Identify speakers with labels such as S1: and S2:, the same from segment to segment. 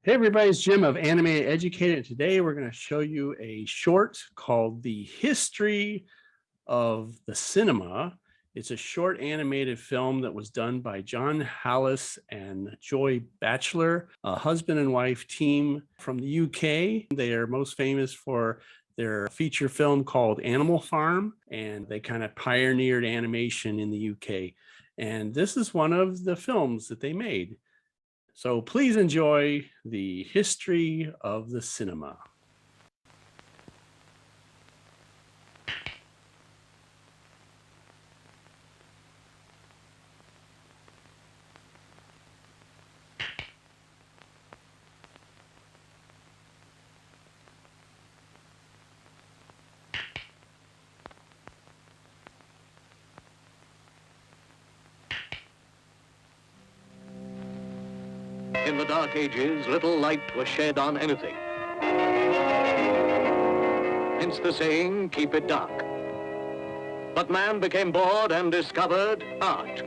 S1: Hey everybody, it's Jim of Animateducated. Today we're going to show you a short called The History of the Cinema. It's a short animated film that was done by John Halas and Joy Batchelor, a husband and wife team from the UK. They are most famous for their feature film called Animal Farm, and they kind of pioneered animation in the UK. And this is one of the films that they made. So please enjoy The History of the Cinema.
S2: In the Dark Ages, little light was shed on anything. Hence the saying, keep it dark. But man became bored and discovered art.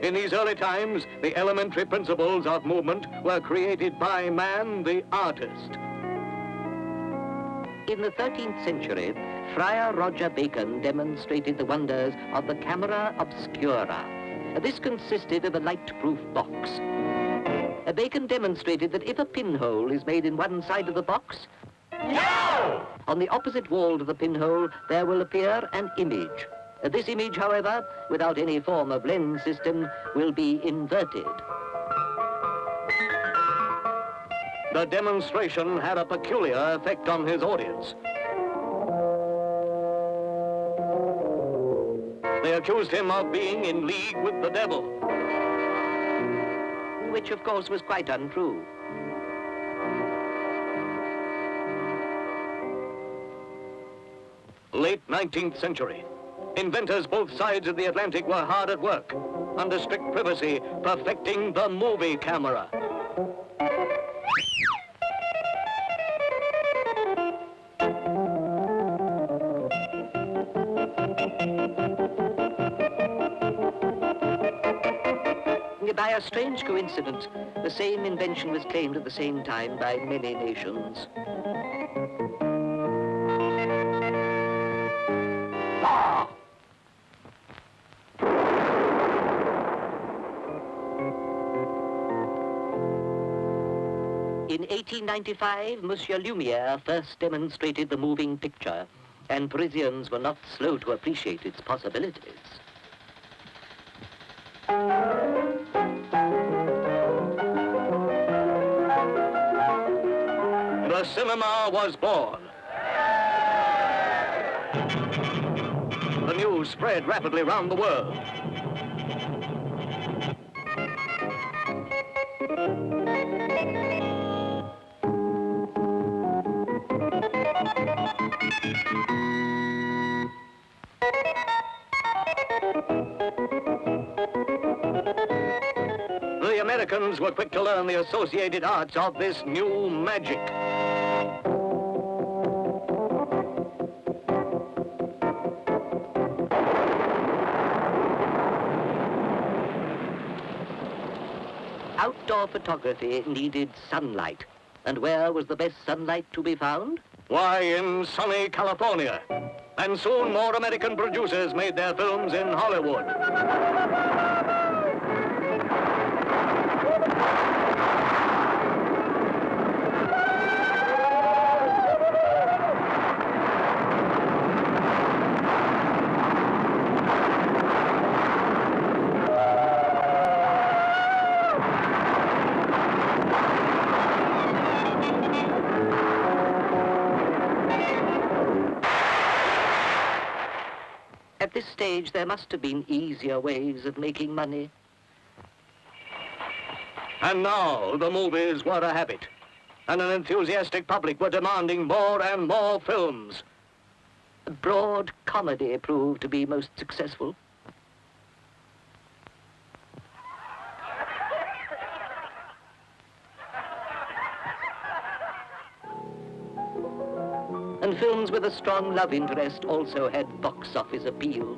S2: In these early times, the elementary principles of movement were created by man, the artist.
S3: In the 13th century, Friar Roger Bacon demonstrated the wonders of the camera obscura. This consisted of a light-proof box. Bacon demonstrated that if a pinhole is made in one side of the box, no! On the opposite wall to the pinhole, there will appear an image. This image, however, without any form of lens system, will be inverted.
S2: The demonstration had a peculiar effect on his audience. They accused him of being in league with the devil.
S3: Which, of course, was quite untrue.
S2: Late 19th century. Inventors both sides of the Atlantic were hard at work, under strict privacy, perfecting the movie camera.
S3: By a strange coincidence, the same invention was claimed at the same time by many nations. In 1895, Monsieur Lumière first demonstrated the moving picture, and Parisians were not slow to appreciate its possibilities.
S2: The cinema was born. The news spread rapidly around the world. The Americans were quick to learn the associated arts of this new magic.
S3: Outdoor photography needed sunlight. And where was the best sunlight to be found?
S2: Why, in sunny California. And soon more American producers made their films in Hollywood.
S3: At this stage, there must have been easier ways of making money.
S2: And now the movies were a habit, and an enthusiastic public were demanding more and more films.
S3: Broad comedy proved to be most successful. And films with a strong love interest also had box office appeal.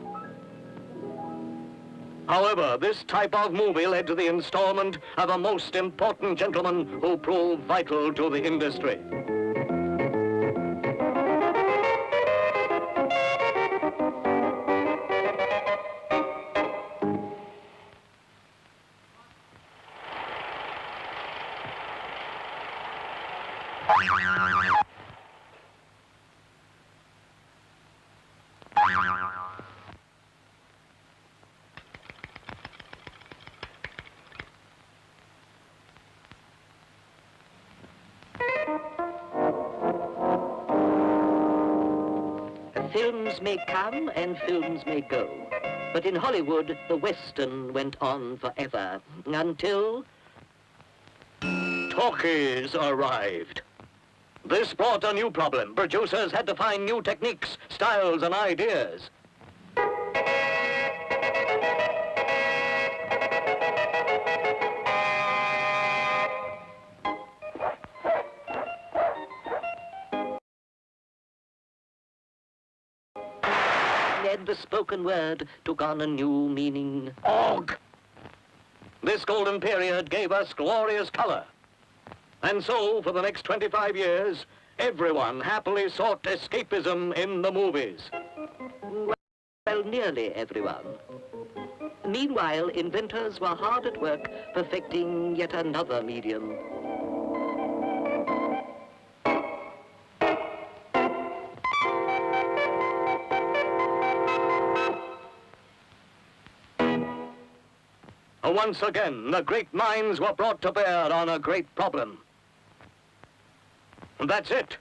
S2: However, this type of movie led to the installment of a most important gentleman who proved vital to the industry.
S3: Films may come and films may go, but in Hollywood, the Western went on forever, until
S2: Talkies arrived. This brought a new problem. Producers had to find new techniques, styles, and ideas.
S3: the spoken word took on a new meaning.
S2: Og! This golden period gave us glorious color. And so, for the next 25 years, everyone happily sought escapism in the movies.
S3: Well, nearly everyone. Meanwhile, inventors were hard at work perfecting yet another medium.
S2: Once again, the great minds were brought to bear on a great problem. That's it.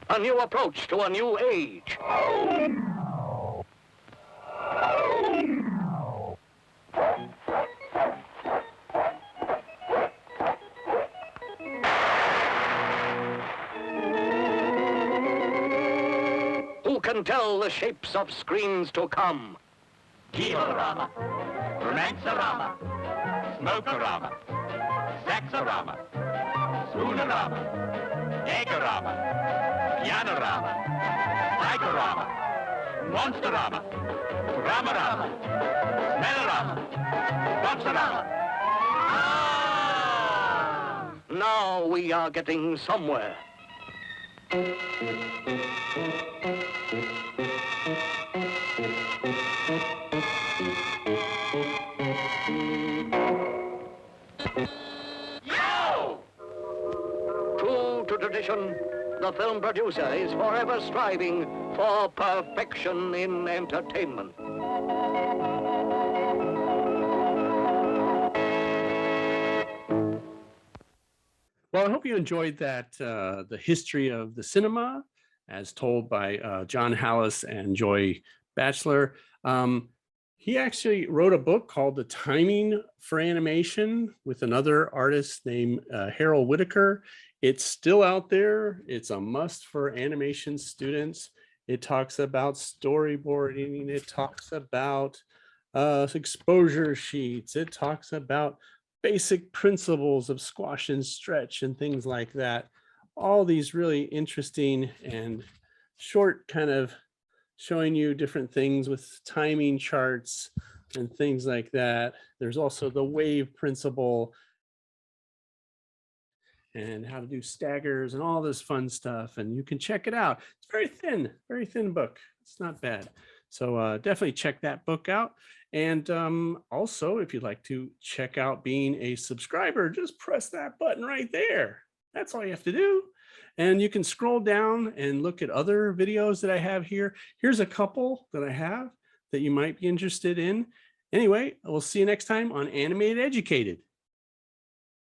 S2: A new approach to a new age. Who can tell the shapes of screens to come?
S4: Keelerama, Romancerama, Smokerama, Saxorama, Spoonerama, Eggerama, Pianorama, Tigerama, Monsterama, Ramarama, Smellorama, Boxerama. Ah!
S2: Now we are getting somewhere. True to tradition, the film producer is forever striving for perfection in entertainment.
S1: Well, I hope you enjoyed that, the history of the cinema as told by John Halas and Joy Batchelor. He actually wrote a book called The Timing for Animation with another artist named Harold Whitaker. It's still out there. It's a must for animation students. It talks about storyboarding. It talks about exposure sheets. It talks about basic principles of squash and stretch and things like that. All these really interesting and short kind of showing you different things with timing charts and things like that. There's also the wave principle and how to do staggers and all this fun stuff. And you can check it out. It's very thin book. It's not bad. So definitely check that book out. And also, if you'd like to check out being a subscriber, just press that button right there. That's all you have to do. And you can scroll down and look at other videos that I have here. Here's a couple that I have that you might be interested in. Anyway, we'll see you next time on Animated Educated.